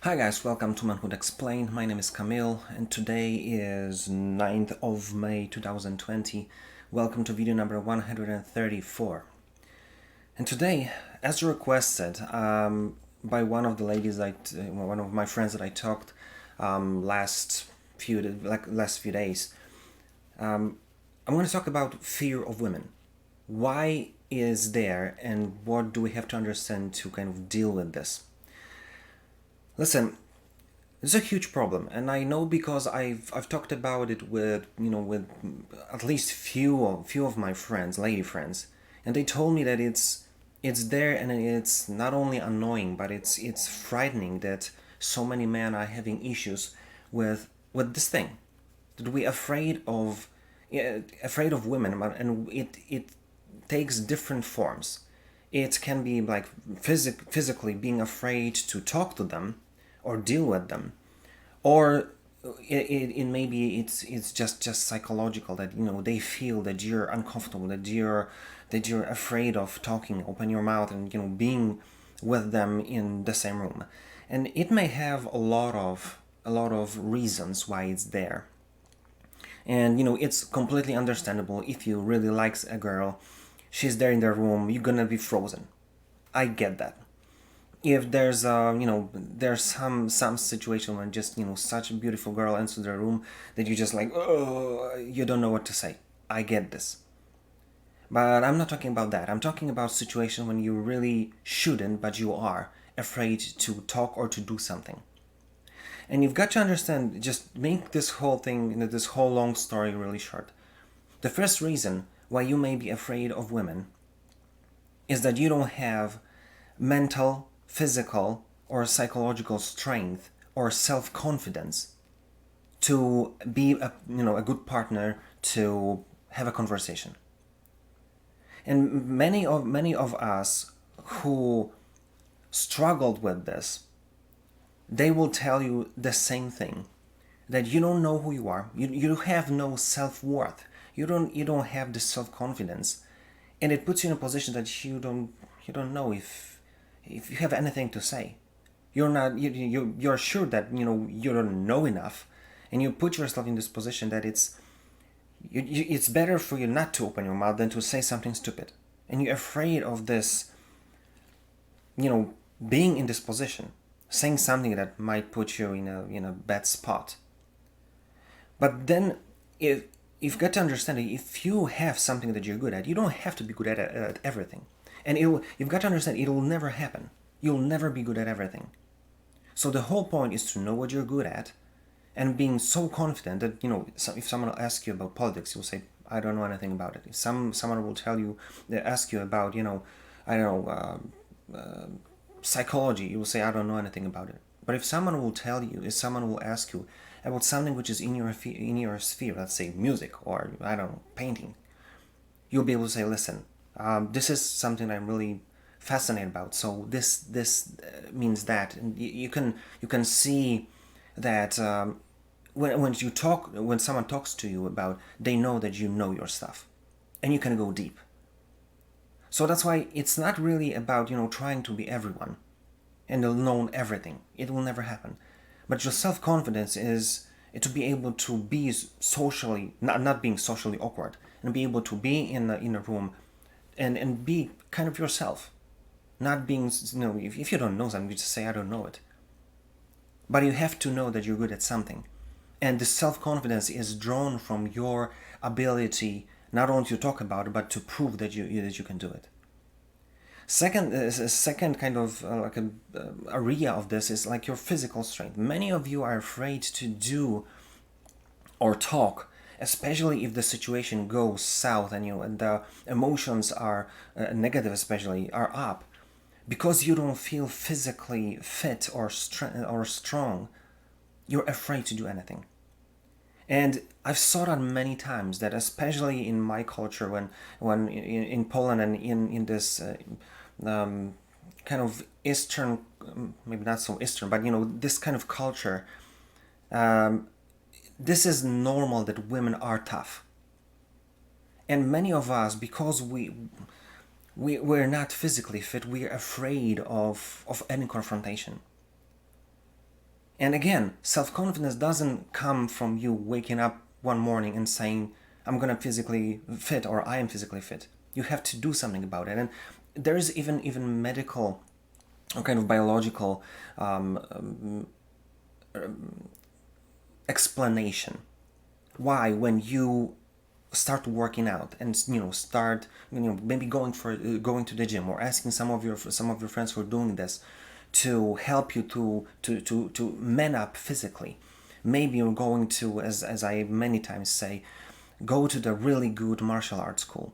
Hi guys, welcome to Manhood Explained. My name is Camille and today is 9th of May 2020. Welcome to video number 134. And today, as requested by one of the ladies, one of my friends that I talked last few days, I'm going to talk about fear of women. Why is there and what do we have to understand to kind of deal with this? Listen, it's a huge problem, and I know because I've talked about it with with at least few of my friends, lady friends, and they told me that it's there and it's not only annoying, but it's frightening that so many men are having issues with this thing. That we afraid of, yeah, afraid of women, and it takes different forms. It can be like physically being afraid to talk to them or deal with them, or it maybe it's just psychological, that they feel that you're uncomfortable, that you're afraid of talking, open your mouth, and being with them in the same room. And it may have a lot of reasons why it's there. And it's completely understandable. If you really likes a girl, she's there in the room, you're gonna be frozen. I get that. If there's some situation when just such a beautiful girl enters the room that you just like, oh, you don't know what to say. I get this. But I'm not talking about that. I'm talking about situation when you really shouldn't, but you are afraid to talk or to do something. And you've got to understand, just make this whole thing, this whole long story really short. The first reason why you may be afraid of women is that you don't have mental, physical, or psychological strength or self-confidence to be a good partner, to have a conversation. And many of us who struggled with this, they will tell you the same thing, that you don't know who you are. You have no self-worth. You don't have the self-confidence, and it puts you in a position that you don't know if you have anything to say. You're not you're sure that you don't know enough, and you put yourself in this position that it's better for you not to open your mouth than to say something stupid. And you're afraid of this, being in this position, saying something that might put you in a bad spot. But then, if you've got to understand that if you have something that you're good at, you don't have to be good at everything. And you've got to understand it will never happen. You'll never be good at everything. So the whole point is to know what you're good at, and being so confident that if someone will ask you about politics, you'll say, I don't know anything about it. If someone will tell you, they ask you about I don't know, psychology, you will say, I don't know anything about it. But if someone will ask you about something which is in your sphere, let's say music, or I don't know, painting, you'll be able to say, listen, this is something I'm really fascinated about. So this means that, and you can see that when someone talks to you about, they know that you know your stuff, and you can go deep. So that's why it's not really about trying to be everyone and know everything. It will never happen. But your self-confidence is to be able to be socially, not being socially awkward, and be able to be in a room and be kind of yourself. Not being, if you don't know something, you just say, I don't know it. But you have to know that you're good at something. And the self-confidence is drawn from your ability not only to talk about it, but to prove that you can do it. Second kind of like a area of this is like your physical strength. Many of you are afraid to do or talk, especially if the situation goes south and the emotions are negative, especially, are up, because you don't feel physically fit or strong. You're afraid to do anything. And I've saw that many times, that especially in my culture, when in Poland and in this kind of Eastern, maybe not so Eastern, but this kind of culture, this is normal that women are tough. And many of us, because we're not physically fit, we're afraid of any confrontation. And again, self-confidence doesn't come from you waking up one morning and saying, I'm gonna physically fit, or I am physically fit. You have to do something about it. And there is even medical or kind of biological explanation why, when you start working out and start maybe going to the gym, or asking some of your friends who are doing this to help you to man up physically. Maybe you're going to, as I many times say, go to the really good martial arts school.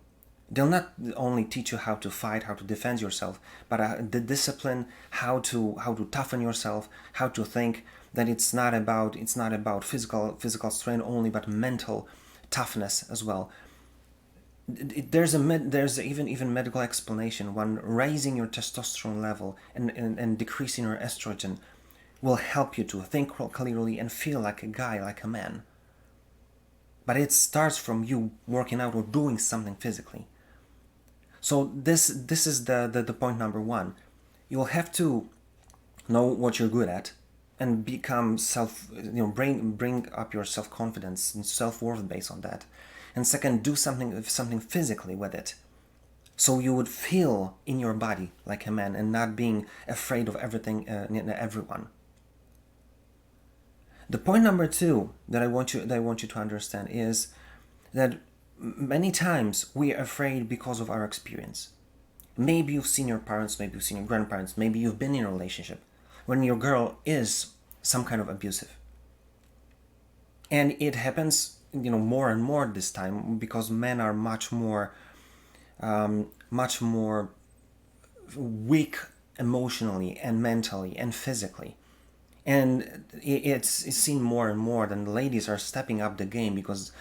They'll not only teach you how to fight, how to defend yourself, but the discipline, how to toughen yourself, how to think. That it's not about physical strength only, but mental toughness as well. There's even medical explanation. When raising your testosterone level and decreasing your estrogen will help you to think clearly and feel like a guy, like a man. But it starts from you working out or doing something physically. So this is the point number one. You'll have to know what you're good at and become bring up your self-confidence and self-worth based on that. And second, do something physically with it, so you would feel in your body like a man and not being afraid of everything and everyone. The point number two that I want you to understand is that many times we are afraid because of our experience. Maybe you've seen your parents, maybe you've seen your grandparents, maybe you've been in a relationship when your girl is some kind of abusive. And it happens, more and more this time, because men are much more weak emotionally and mentally and physically. And it's seen more and more that the ladies are stepping up the game, because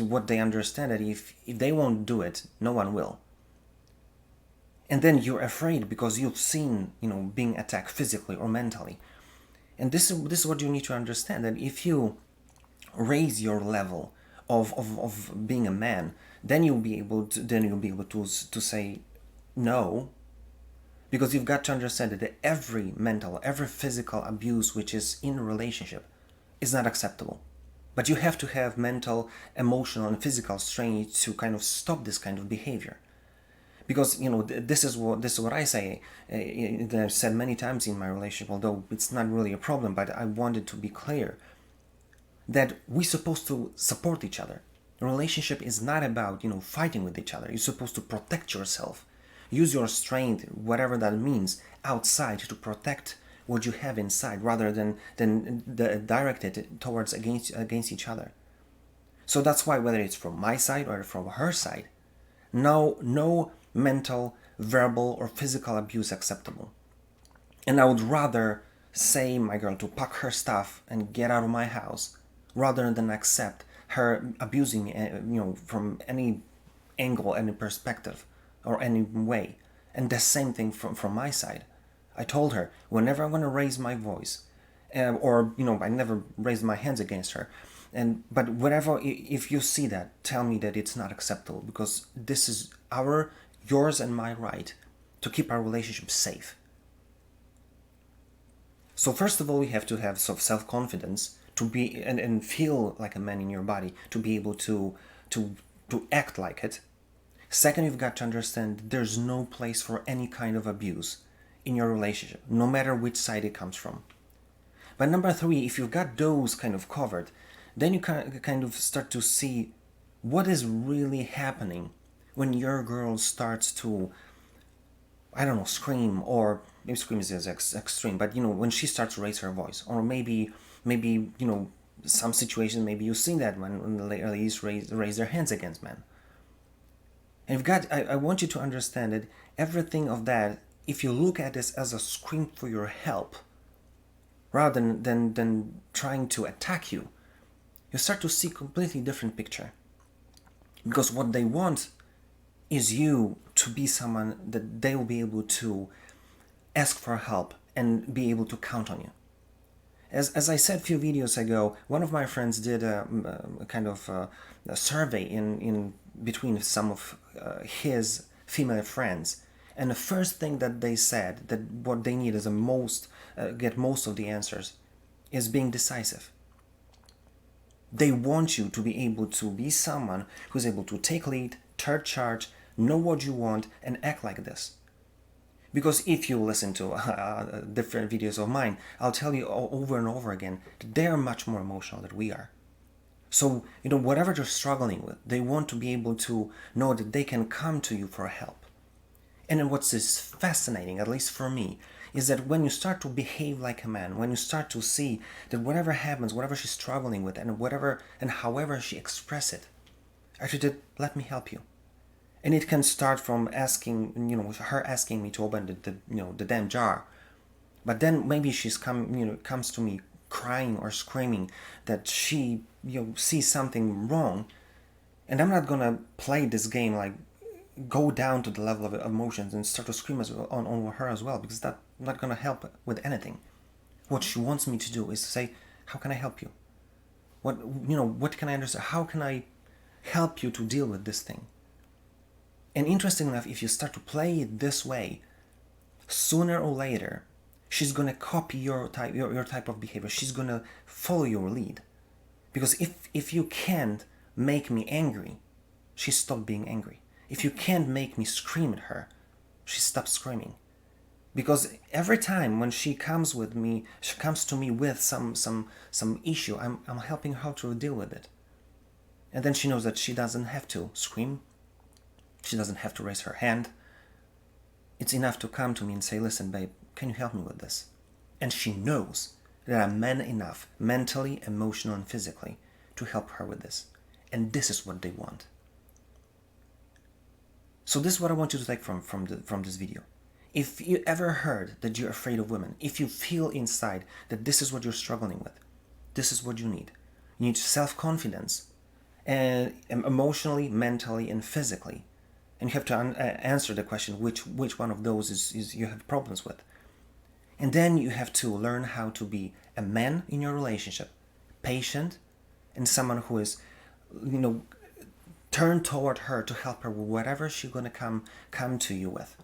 what they understand, that if they won't do it, no one will. And then you're afraid because you've seen, being attacked physically or mentally. And this is what you need to understand, that if you raise your level of being a man, then you'll be able to say no. Because you've got to understand that every physical abuse which is in a relationship is not acceptable. But you have to have mental, emotional, and physical strength to kind of stop this kind of behavior. Because this is what I say. That I've said many times in my relationship, although it's not really a problem, but I wanted to be clear that we're supposed to support each other. A relationship is not about fighting with each other. You're supposed to protect yourself. Use your strength, whatever that means, outside to protect what you have inside, rather than direct it towards against each other. So that's why, whether it's from my side or from her side, no mental, verbal, or physical abuse acceptable. And I would rather say my girl to pack her stuff and get out of my house, rather than accept her abusing me, from any angle, any perspective, or any way. And the same thing from my side. I told her, whenever I'm going to raise my voice, or I never raised my hands against her, but whatever, if you see that, tell me that it's not acceptable, because this is yours and my right to keep our relationship safe. So first of all, we have to have self-confidence to be and feel like a man in your body, to be able to act like it. Second, you've got to understand that there's no place for any kind of abuse in your relationship, no matter which side it comes from. But number three, if you've got those kind of covered, then you kind of start to see what is really happening when your girl starts to, I don't know, scream, or maybe scream is extreme, but when she starts to raise her voice, or maybe some situations, maybe you've seen that when the ladies raise their hands against men. And I want you to understand that everything of that, if you look at this as a scream for your help, rather than trying to attack you, you start to see a completely different picture. Because what they want is you to be someone that they will be able to ask for help and be able to count on you. As I said a few videos ago, one of my friends did a kind of a survey in between some of his female friends, and the first thing that they said, that what they need is get most of the answers, is being decisive. They want you to be able to be someone who's able to take lead, take charge, know what you want, and act like this. Because if you listen to different videos of mine, I'll tell you over and over again that they are much more emotional than we are. So, whatever they're struggling with, they want to be able to know that they can come to you for help. And then what's is fascinating, at least for me, is that when you start to behave like a man, when you start to see that whatever happens, whatever she's struggling with, and whatever and however she expresses it, actually, let me help you. And it can start from asking, her asking me to open the damn jar. But then maybe she's comes to me crying or screaming that she, sees something wrong. And I'm not gonna play this game like go down to the level of emotions and start to scream on her as well, because that's not gonna help with anything. What she wants me to do is to say, how can I help you? What can I understand? How can I help you to deal with this thing? And interesting enough, if you start to play it this way, sooner or later, she's gonna copy your type of behavior. She's gonna follow your lead. Because if you can't make me angry, she stopped being angry. If you can't make me scream at her, she stops screaming. Because every time when she comes to me with some issue, I'm helping her to deal with it. And then she knows that she doesn't have to scream. She doesn't have to raise her hand. It's enough to come to me and say, listen, babe, can you help me with this? And she knows that I'm man enough, mentally, emotionally, and physically, to help her with this. And this is what they want. So this is what I want you to take from this video. If you ever heard that you're afraid of women, if you feel inside that this is what you're struggling with, this is what you need. You need self-confidence, and emotionally, mentally, and physically. And you have to answer the question which one of those is you have problems with. And then you have to learn how to be a man in your relationship, patient, and someone who is, turn toward her to help her with whatever she's going to come to you with.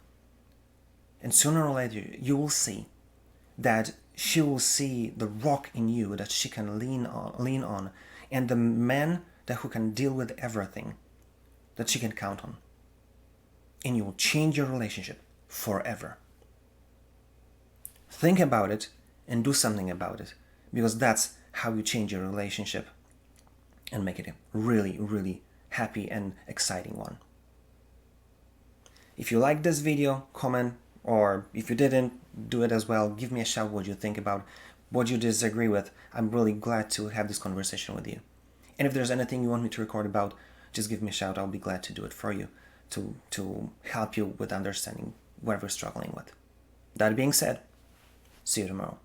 And sooner or later, you will see that she will see the rock in you that she can lean on, and the man who can deal with everything that she can count on. And you will change your relationship forever. Think about it and do something about it, because that's how you change your relationship and make it a really, really happy and exciting one. If you liked this video, comment, or if you didn't, do it as well. Give me a shout what you think about, what you disagree with. I'm really glad to have this conversation with you. And if there's anything you want me to record about, just give me a shout. I'll be glad to do it for you, to help you with understanding whatever you're struggling with. That being said, see you tomorrow.